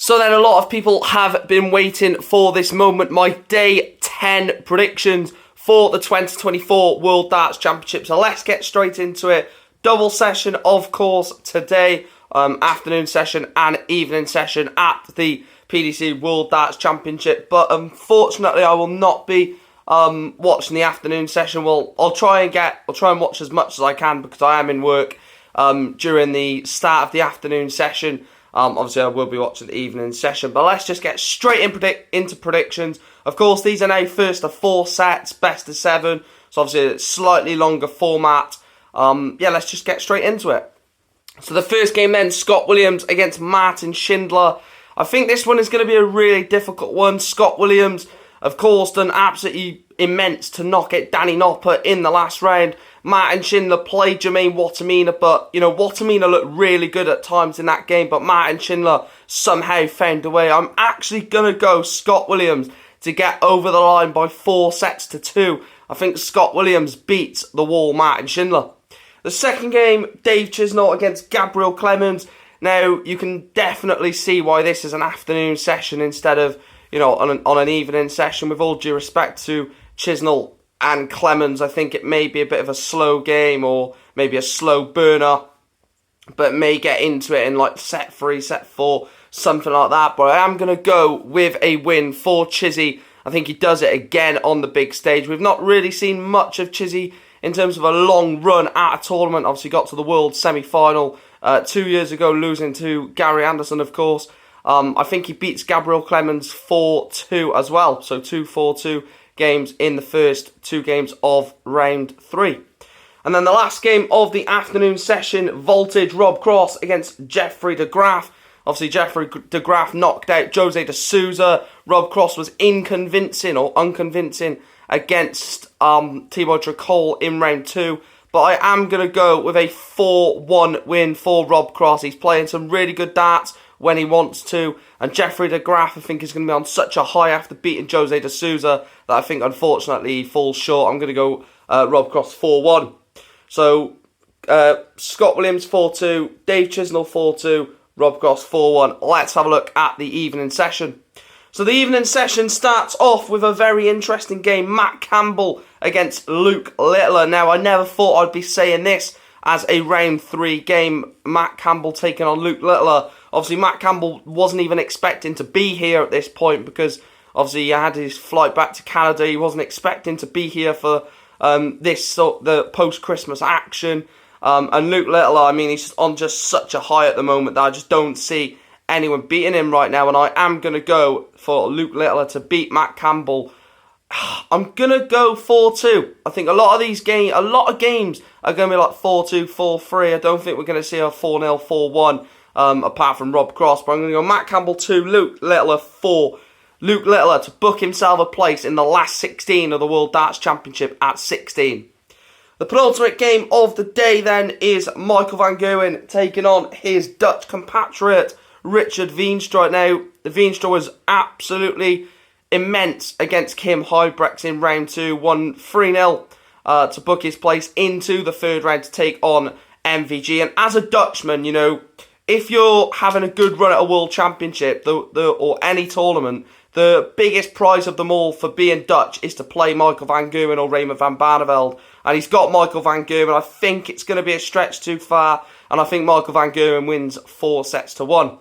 So then a lot of people have been waiting for this moment, my day 10 predictions for the 2024 World Darts Championship. So let's get straight into it. Double session, of course, today, afternoon session and evening session at the PDC World Darts Championship. But unfortunately, I will not be watching the afternoon session. Well, I'll try and watch as much as I can because I am in work during the start of the afternoon session. Obviously, I will be watching the evening session, but let's just get straight into predictions. Of course, these are now first of 4 sets, best of 7, so obviously a slightly longer format. Let's just get straight into it. So the first game then, Scott Williams against Martin Schindler. I think this one is going to be a really difficult one. Scott Williams, of course, done absolutely immense to knock out Danny Noppert in the last round. Martin Schindler played Jermaine Wattimena, but, Wattimena looked really good at times in that game, but Martin Schindler somehow found a way. I'm actually going to go Scott Williams to get over the line by 4 sets to 2. I think Scott Williams beats the wall Martin Schindler. The second game, Dave Chisnall against Gabriel Clemens. Now, you can definitely see why this is an afternoon session instead of, on an evening session. With all due respect to Chisnall and Clemens, I think it may be a bit of a slow game or maybe a slow burner, but may get into it in like set 3, set 4, something like that. But I am going to go with a win for Chizzy. I think he does it again on the big stage. We've not really seen much of Chizzy in terms of a long run at a tournament. Obviously got to the World semi-final 2 years ago, losing to Gary Anderson, of course. I think he beats Gabriel Clemens 4-2 as well. So 2-4-2 games in the first 2 games of round 3. And then the last game of the afternoon session, Voltage, Rob Cross against Jeffrey de Graaf. Obviously, Jeffrey de Graaf knocked out Jose de Souza. Rob Cross was unconvincing against Thibaut Tricol in round 2. But I am going to go with a 4-1 win for Rob Cross. He's playing some really good darts when he wants to. And Jeffrey de Graaf, I think, is going to be on such a high after beating Jose de Souza that I think, unfortunately, he falls short. I'm going to go Rob Cross 4-1. So, Scott Williams 4-2, Dave Chisnall 4-2, Rob Cross 4-1. Let's have a look at the evening session. So the evening session starts off with a very interesting game. Matt Campbell against Luke Littler. Now, I never thought I'd be saying this as a round 3 game. Matt Campbell taking on Luke Littler. Obviously, Matt Campbell wasn't even expecting to be here at this point because obviously he had his flight back to Canada. He wasn't expecting to be here for the post-Christmas action. And Luke Littler, I mean, he's on just such a high at the moment that I just don't see anyone beating him right now. And I am going to go for Luke Littler to beat Matt Campbell. I'm going to go 4-2. I think a lot of games are going to be like 4-2, 4-3. I don't think we're going to see a 4-0, 4-1, apart from Rob Cross. But I'm going to go Matt Campbell 2, Luke Littler 4. Luke Littler to book himself a place in the last 16 of the World Darts Championship at 16. The penultimate game of the day then is Michael van Gerwen taking on his Dutch compatriot Richard Veenstra. Now, the Veenstra was absolutely immense against Kim Huybrechts in round 2, won 3-0 to book his place into the third round to take on MVG. And as a Dutchman, if you're having a good run at a World Championship or any tournament, the biggest prize of them all for being Dutch is to play Michael van Gerwen or Raymond van Barneveld. And he's got Michael van Gerwen. I think it's going to be a stretch too far. And I think Michael van Gerwen wins 4-1.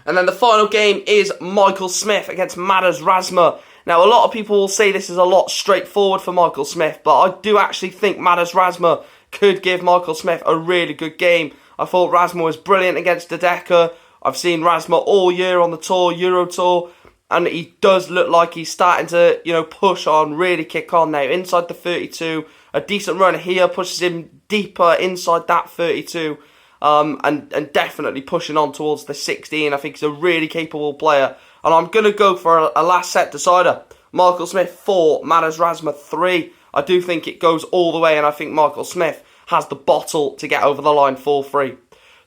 And then the final game is Michael Smith against Madas Razma. Now, a lot of people will say this is a lot straightforward for Michael Smith, but I do actually think Madas Razma could give Michael Smith a really good game. I thought Razma was brilliant against De Decker. I've seen Razma all year on the tour, Euro Tour, and he does look like he's starting to, push on, really kick on now. Inside the 32, a decent run here pushes him deeper inside that 32. And definitely pushing on towards the 16. I think he's a really capable player. And I'm going to go for a last set decider. Michael Smith 4, Madas Razma 3. I do think it goes all the way, and I think Michael Smith has the bottle to get over the line 4-3.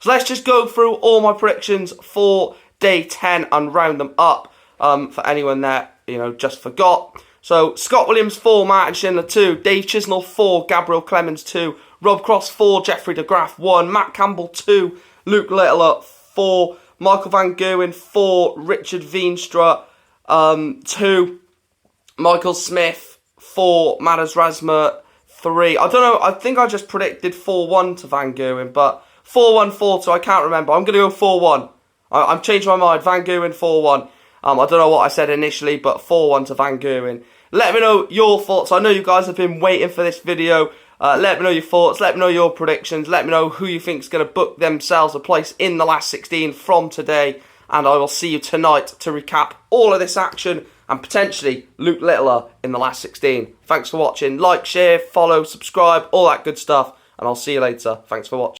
So let's just go through all my predictions for day 10 and round them up for anyone that, just forgot. So Scott Williams 4, Martin Schindler 2, Dave Chisnall 4, Gabriel Clemens 2, Rob Cross 4, Jeffrey de Graaf 1, Matt Campbell 2, Luke Littler 4, Michael van Gerwen. 4, Richard Veenstra. 2, Michael Smith. 4, Matthias Rasmussen. 3, I don't know, I think I just predicted 4-1 to Van Gerwen, but 4-1, 4-2, I can't remember. I'm going to go 4-1. I'm changing my mind. Van Gerwen 4-1. I don't know what I said initially, but 4-1 to Van Gerwen. Let me know your thoughts. I know you guys have been waiting for this video. Let me know your thoughts. Let me know your predictions. Let me know who you think is going to book themselves a place in the last 16 from today. And I will see you tonight to recap all of this action and potentially Luke Littler in the last 16. Thanks for watching. Like, share, follow, subscribe, all that good stuff. And I'll see you later. Thanks for watching.